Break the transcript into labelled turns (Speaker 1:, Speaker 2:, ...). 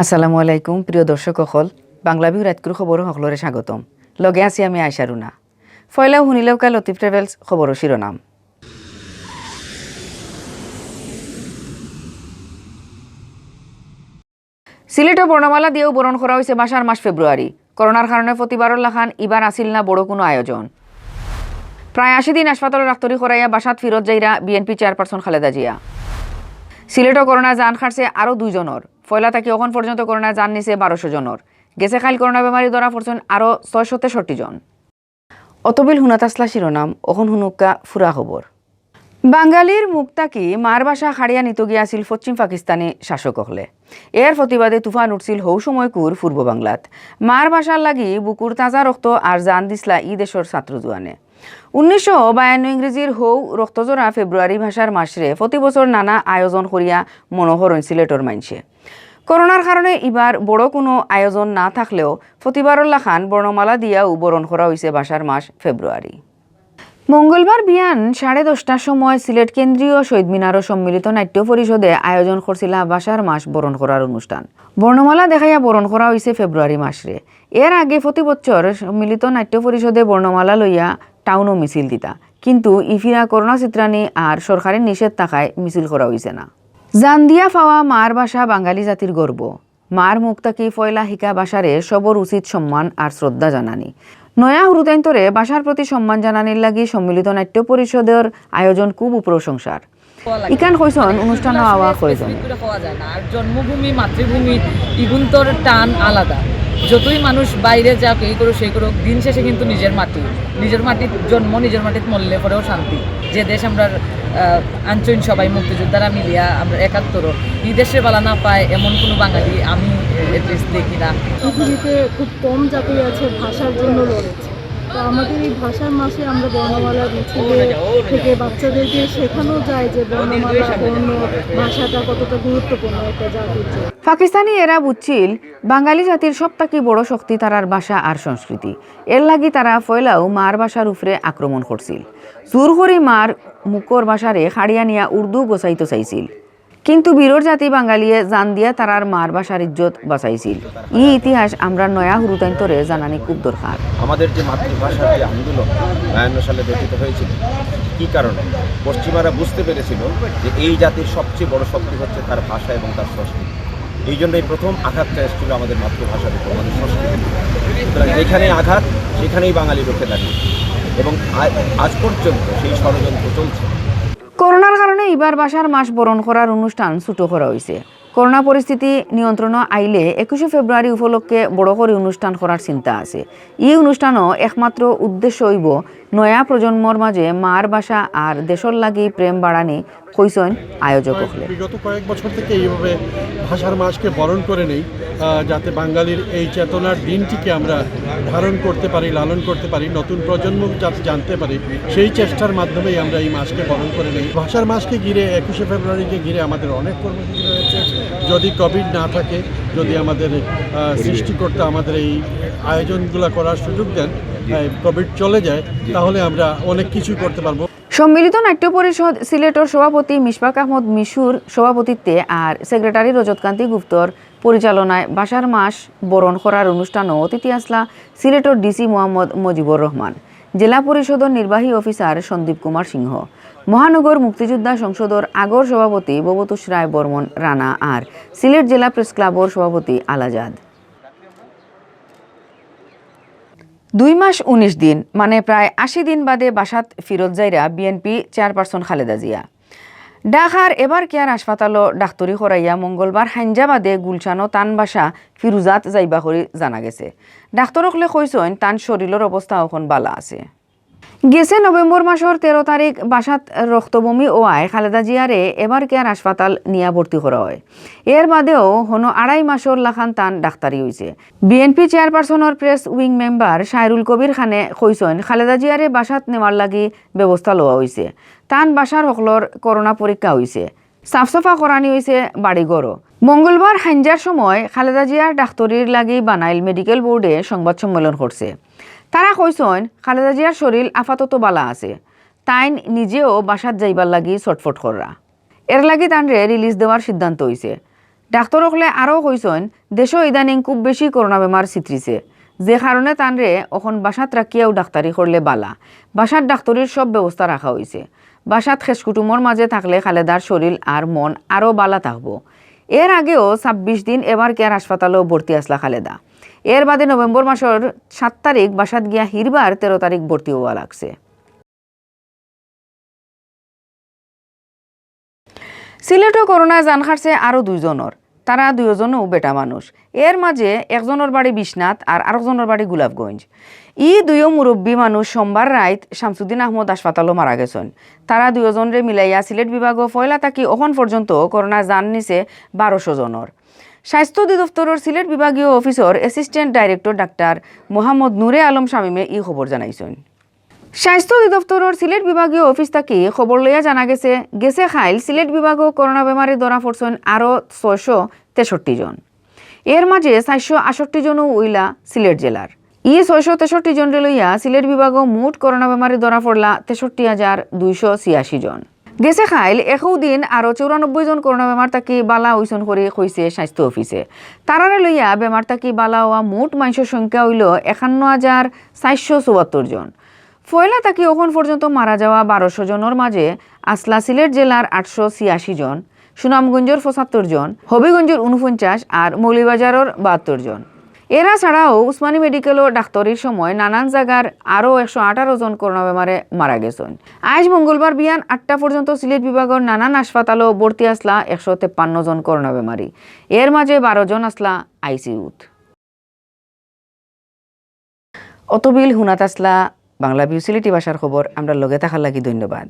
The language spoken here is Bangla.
Speaker 1: আসসালামু আলাইকুম প্রিয় দর্শক সকল বাংলা বিহু রাতকুর খবর সকলরে স্বাগতম লগে আছি আমি আয়শা রুনা ফয়লাও শুনিলেও কা লতিফ ট্রাভেলস খবর শিরোনাম সিলেটে বর্ণমালা দিয়েও বরণ করা হয়েছে বাসার মাস ফেব্রুয়ারি করোনার কারণে প্রতিবারর লাখান এবার আসিল না বড় কোনো আয়োজন প্রায় ৮০ দিন হাসপাতালে ডাক্তারি করাইয়া বাসাত ফিরত যাইরা বিএনপি চেয়ারপারসন খালেদা জিয়া সিলেটও করোনা জান খাটছে আরও ২ জনের ফয়লা থাকি এখন পর্যন্ত করোনা জান নিছে ১২০০ জনের গেছে খাইল করোনা বেমারি ধরা পড়ছেন আরও ৬৬৩ জন অতবিল হুনাতাসলা শিরোনাম অখন হুনুকা ফুরা খবর বাঙালির মুক্তাকি মার বাসা খাড়িয়া নিত গিয়াছিল পশ্চিম পাকিস্তানি শাসক হলে এর প্রতিবাদে তুফান উঠছিল হৌ সময়কুর পূর্ব বাংলাত মার বাসার লাগি বুকুর তাজা রক্ত আর জান দিসলা ই দেশের ছাত্র জুয়ানে ১৯৫২ ইংরেজির হৌ রক্তজোড়া ফেব্রুয়ারি ভাষার মাসরে প্রতি বছর নানা আয়োজন করিয়া মনোহরণ সিলেটর মাইনসে করোনার কারণে এবার বড় কোনো আয়োজন না থাকলেও প্রতিবারর লাখান বর্ণমালা দিয়াও বরণ করা হয়েছে বাসার মাস ফেব্রুয়ারি মঙ্গলবার বিয়ান ১০:৩০টার সময় সিলেট কেন্দ্রীয় শহীদ মিনার ও সম্মিলিত নাট্য পরিষদে আয়োজন করছিল বাসার মাস বরণ করার অনুষ্ঠান বর্ণমালা দেখাইয়া বরণ করা হয়েছে ফেব্রুয়ারি মাসরে এর আগে প্রতি বছর সম্মিলিত নাট্য পরিষদে বর্ণমালা লইয়া টাউনও মিছিল দিতা কিন্তু ইফিরা করোনা চিত্রানি আর সরকারের নিষেধ থাকায় মিছিল করা হয়েছে না জান দিয়া পাওয়া মার ভাষা বাঙালি জাতির গর্ব মার মুখ থাকি ফয়লা শিকা ভাষারে সবর উচিত সম্মান আর শ্রদ্ধা জানানি নয়া হুরুতাইন্তরে ভাষার প্রতি সম্মান জানানির লাগি সম্মিলিত নাট্য পরিষদের আয়োজন খুব প্রশংসার ইকান কইসন অনুষ্ঠান আওয়া কয়জন
Speaker 2: আর জন্মভূমি মাতৃভূমি ইগুন্তর টান আলাদা যতই মানুষ বাইরে যাক এই করুক সেই করুক দিন শেষে কিন্তু নিজের মাটির জন্ম নিজের মাটির মরলে পরেও শান্তি যে দেশ আমরা আঞ্চইন সবাই মুক্তিযোদ্ধারা মিলিয়া আমরা ৭১ এই দেশের বালা না পায় এমন কোনো বাঙালি আমি এড্রেস দেখি না।
Speaker 3: পৃথিবীতে খুব কম জাতি আছে ভাষার জন্য লড়েছে, তো আমাদের এই ভাষার মাসে আমরা বর্ণমালা মিছিলে থেকে বাচ্চাদেরকে শেখানো যায় যে বর্ণমালা বর্ণ ভাষাটা কতটা গুরুত্বপূর্ণ একটা জাতির জন্য।
Speaker 1: পাকিস্তানি এরা বুঝছিল বাঙালি জাতির সবথেকে বড় শক্তি তারার ভাষা আর সংস্কৃতি এর লাগি তারা ফয়লাও মার ভাষার উপরে আক্রমণ করছিল জোর করে মার মুখর ভাষারে খাড়িয়া নিয়া উর্দু গোছাইতে চাইছিল কিন্তু বীরর জাতি বাঙালিয়ে জান দিয়া তারার মার ভাষার ইজ্জত বাঁচাইছিল এই ইতিহাস আমরা নয়া হুরুতাইন্তরে জানানি খুব দরকার।
Speaker 4: আমাদের যে মাতৃভাষার যে আন্দোলন ৫২ সালে গঠিত হয়েছিল কী কারণে পশ্চিমারা বুঝতে পেরেছিল যে এই জাতির সবচেয়ে বড় শক্তি হচ্ছে তার ভাষা এবং তার সংস্কৃতি। এই জন্যই প্রথম আঘাতটা এসেছিল আমাদের মাতৃভাষার উপর, আমাদের সংস্কৃতি। সুতরাং যেখানে আঘাত সেখানেই বাঙালি রুখে দাঁড়িয়ে এবং আজ পর্যন্ত সেই ষড়যন্ত্র চলছে।
Speaker 1: করোনার কারণে এবার বাসার মাস বরণ করার অনুষ্ঠান ছুটো করা হয়েছে। করোনা পরিস্থিতি নিয়ন্ত্রণ আইলে ২১শে ফেব্রুয়ারি উপলক্ষে বড় করে অনুষ্ঠান করার চিন্তা আছে। এই অনুষ্ঠানও একমাত্র উদ্দেশ্য হইব নয়া প্রজন্মর মাঝে মার ভাষা আর দেশর লাগি প্রেম বাড়ানি কইসন আয়োজক হলে।
Speaker 5: বিগত কয়েক বছর থেকে এইভাবে ভাষার মাসকে বরণ করে নেই যাতে বাঙালির এই চেতনার দিনটিকে আমরা ধারণ করতে পারি, লালন করতে পারি, নতুন প্রজন্ম যাতে জানতে পারি সেই চেষ্টার মাধ্যমেই আমরা এই মাসকে বরণ করে নেই। ভাষার মাসকে ঘিরে ২১শে ফেব্রুয়ারিকে ঘিরে আমাদের অনেক কর্মসূচি রয়েছে। যদি কোভিড না থাকে, যদি আমাদের সৃষ্টিকর্তা আমাদের এই আয়োজনগুলো করার সুযোগ দেন, কোভিড চলে যায়, তাহলে আমরা অনেক কিছুই করতে পারবো।
Speaker 1: সম্মিলিত নাট্য পরিষদ সিলেটর সভাপতি মিশবাক আহমদ মিশুর সভাপতিত্বে আর সেক্রেটারি রজতকান্তি গুপ্তর পরিচালনায় বাসার মাস বরণ করার অনুষ্ঠানও অতিথি আসলা সিলেটর ডিসি মোহাম্মদ মজিবুর রহমান, জেলা পরিষদের নির্বাহী অফিসার সন্দীপ কুমার সিংহ, মহানগর মুক্তিযোদ্ধা সংসদর আগর সভাপতি ববতুষ রায় বর্মন রানা আর সিলেট জেলা প্রেস ক্লাবর সভাপতি আলাজাদ। ২ মাস ১৯ দিন মানে প্রায় ৮০ দিন বাদে বাসাত ফিরত যাইরা বিএনপি চেয়ারপারসন খালেদা জিয়া ঢাকার এবার কেয়ার হাসপাতালও ডাক্তরি করাইয়া মঙ্গলবার হাইনজাবাদে গুলশানো তান বাসা ফিরুজাত যাইবা করে জানা গেছে। ডাক্তরকলে কইসন তান শরীরের অবস্থা এখন বালা আছে। গেছে নভেম্বর মাসের ১৩ তারিখ বাসাত রক্তবমি ওয়ায় খালেদা জিয়ারে এবার কেয়ার হাসপাতাল নিয়া ভর্তি করা হয়। এর বাদেও হনো ২.৫ মাসের লাখান তান ডাক্তারি হয়েছে। বিএনপি চেয়ারপারসনের প্রেস উইং মেম্বার শাহরুল কবির খানে কইসন খালেদা জিয়ারে বাসাত নেওয়ার লাগি ব্যবস্থা লওয়া হয়েছে। তান বাসার সকলর করোনা পরীক্ষা হয়েছে, সাফসফা করানি হয়েছে বাড়িঘরও। মঙ্গলবার হাইনজার সময় খালেদা জিয়ার ডাক্তারির লাগি বানাইল মেডিকেল বোর্ডে সংবাদ সম্মেলন করছে। তারা কইসন খালেদা জিয়ার শরীর আপাতত বালা আছে, তাইন নিজেও বাসাত যাইবার লাগি ছটফট কররা। এর লাগি তানরে রিলিজ দেওয়ার সিদ্ধান্ত হয়েছে। ডাক্তর হলে আরও কইসেন দেশও ইদানিং খুব বেশি করোনা বেমার চিত্রিছে, যে কারণে তানরে এখন বাসাত রাখিয়াও ডাক্তারি করলে বালা। বাসাত ডাক্তারির সব ব্যবস্থা রাখা হয়েছে। বাসাত খেস কুটুমর মাঝে থাকলে খালেদার শরীর আর মন আরও বালা থাকব। এর আগেও ২৬ দিন এবার কেয়ার হাসপাতালেও ভর্তি আসলা খালেদা। এর বাদে নভেম্বর মাসের ৭ তারিখ বাসাত গিয়া হিরবার ১৩ তারিখ ভর্তি হওয়া লাগছে। সিলেটও করোনায় জান খাটছে আরও ২ জনের। তারা ২ জনও বেটা মানুষ। এর মাঝে একজনের বাড়ি বিশ্বনাথ আর আরেকজনের বাড়ি গোলাপগঞ্জ। ই ২ মুরব্বী মানুষ সোমবার রাত শামসুদ্দিন আহমদ হাসপাতালও মারা গেছেন। তারা ২ জনরে মিলাইয়া সিলেট বিভাগও ফয়লা থাকি এখন পর্যন্ত করোনা জান নিছে ১২০০ জনের। স্বাস্থ্য অধিদপ্তরের সিলেট বিভাগীয় অফিসর assistant director doctor Mohammad Nure Alam শামীমে এই খবর জানাইছেন। স্বাস্থ্য অধিদপ্তরের সিলেট বিভাগীয় অফিস থাকি খবর লইয়া জানা গেছে খাইল সিলেট বিভাগও করোনা বেমারে ধরা পড়ছেন আরও ৬৬৩ জন। এর মাঝে ৪৬৮ জনও উইলা সিলেট জেলার। ৬৬৩ জনরে লইয়া সিলেট বিভাগও মোট করোনা বেমারে ধরা পড়লা ৬৩,২৮৬ জন। গেছে খাইল একও দিন আরও ৯৪ জন করোনা বেমার থাকি বালা হইসন করে কইছে স্বাস্থ্য অফিসে। তারারে লইয়া বেমার থাকি বালা হওয়া মোট মানুষের সংখ্যা হইল ৫১,৪৭৪ জন। ফয়লা থাকি এখন পর্যন্ত মারা যাওয়া ১২০০ জনের মাঝে আসলা সিলেট জেলার ৮৮৬ জন, সুনামগঞ্জের ৭৫ জন, হবিগঞ্জের ৪৯ আর মৌলিবাজারের ৭২ জন। এরা ছাড়াও উসমানী মেডিকেলও ডাক্তারির সময় নানান জায়গার আরও ১১৮ জন করোনা বেমারে মারা গেছেন। আজ মঙ্গলবার বিয়ান ৮টা পর্যন্ত সিলেট বিভাগের নানান হাসপাতালও ভর্তি আসলা ১৫৩ জন করোনা বেমারি। এর মাঝে ১২ জন আসলা আইসিইউত। অতবিল হুনাত আসলা বাংলা ভিউ সিলেটি ভাষার খবর। আমরা লগে থাকার লাগি ধন্যবাদ।